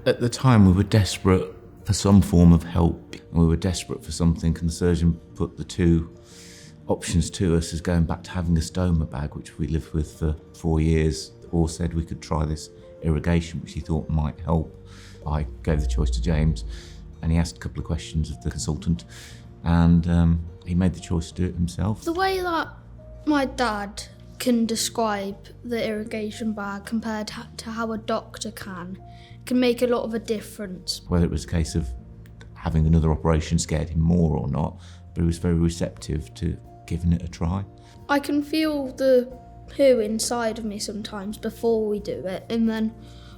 At the time, we were desperate for some form of help, and we were desperate for something, and the surgeon put the two options to us as going back to having a stoma bag, which we lived with for 4 years, or said we could try this irrigation, which he thought might help. I gave the choice to James, and he asked a couple of questions of the consultant, and he made the choice to do it himself. The way that my dad can describe the irrigation bag compared to how a doctor can make a lot of a difference. Whether it was a case of having another operation scared him more or not, but he was very receptive to giving it a try. I can feel the poo inside of me sometimes before we do it, and then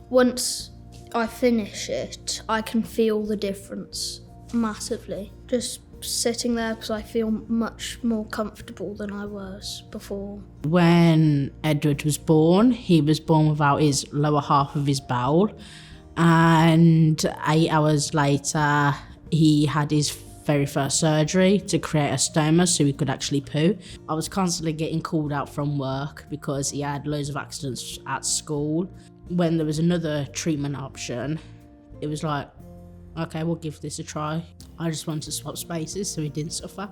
once I finish it, I can feel the difference massively. Just sitting there, because I feel much more comfortable than I was before. When Edward was born, he was born without his lower half of his bowel, and 8 hours later he had his very first surgery to create a stoma so he could actually poo. I was constantly getting called out from work because he had loads of accidents at school. When there was another treatment option, it was like, okay, we'll give this a try. I just wanted to swap spaces so he didn't suffer.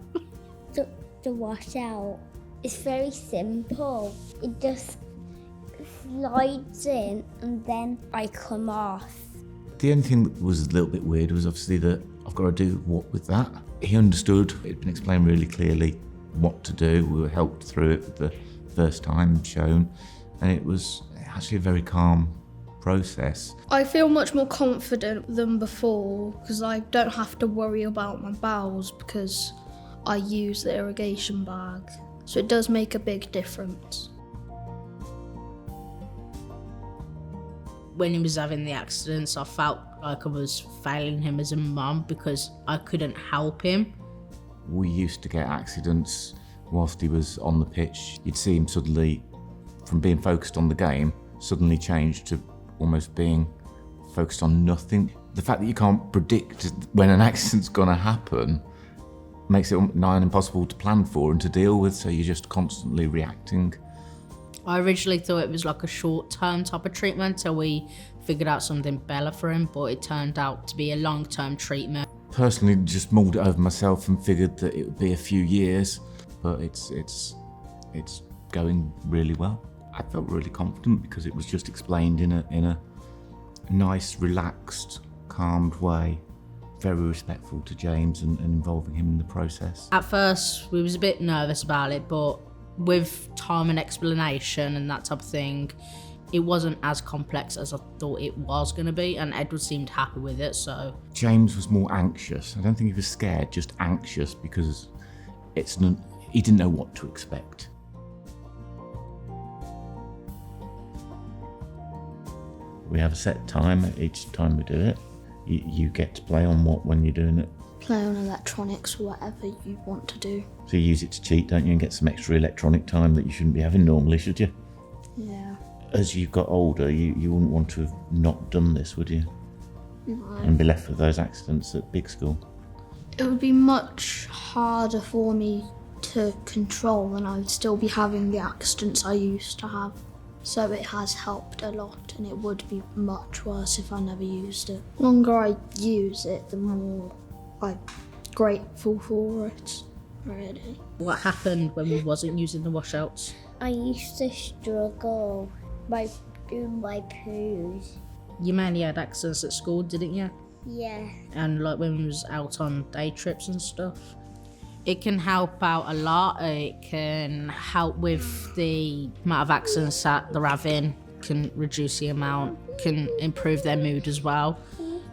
The washout is very simple. It just slides in and then I come off. The only thing that was a little bit weird was obviously that I've got to do what with that. He understood, it had been explained really clearly what to do. We were helped through it the first time, shown, and it was actually a very calm process. I feel much more confident than before because I don't have to worry about my bowels because I use the irrigation bag. So it does make a big difference. When he was having the accidents, I felt like I was failing him as a mum because I couldn't help him. We used to get accidents whilst he was on the pitch. You'd see him suddenly, from being focused on the game, suddenly change to almost being focused on nothing. The fact that you can't predict when an accident's gonna happen makes it nigh on impossible to plan for and to deal with, so you're just constantly reacting. I originally thought it was like a short-term type of treatment till we figured out something better for him, but it turned out to be a long-term treatment. Personally, just mulled it over myself and figured that it would be a few years, but it's going really well. I felt really confident because it was just explained in a nice, relaxed, calmed way. Very respectful to James and involving him in the process. At first, we was a bit nervous about it, but with time and explanation and that type of thing, it wasn't as complex as I thought it was going to be, and Edward seemed happy with it, so. James was more anxious. I don't think he was scared, just anxious because he didn't know what to expect. We have a set time each time we do it. You get to play on what when you're doing it? Play on electronics or whatever you want to do. So you use it to cheat, don't you, and get some extra electronic time that you shouldn't be having normally, should you? Yeah. As you've got older, you wouldn't want to have not done this, would you? No. And be left with those accidents at big school. It would be much harder for me to control and I would still be having the accidents I used to have. So it has helped a lot and it would be much worse if I never used it. The longer I use it, the more I'm grateful for it, really. What happened when we wasn't using the washouts? I used to struggle by doing my poos. You mainly had accidents at school, didn't you? Yeah. And like when we was out on day trips and stuff. It can help out a lot. It can help with the amount of accidents that they're having, can reduce the amount, can improve their mood as well,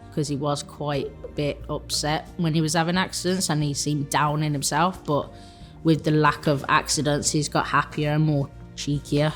because he was quite a bit upset when he was having accidents and he seemed down in himself, but with the lack of accidents, he's got happier and more cheekier.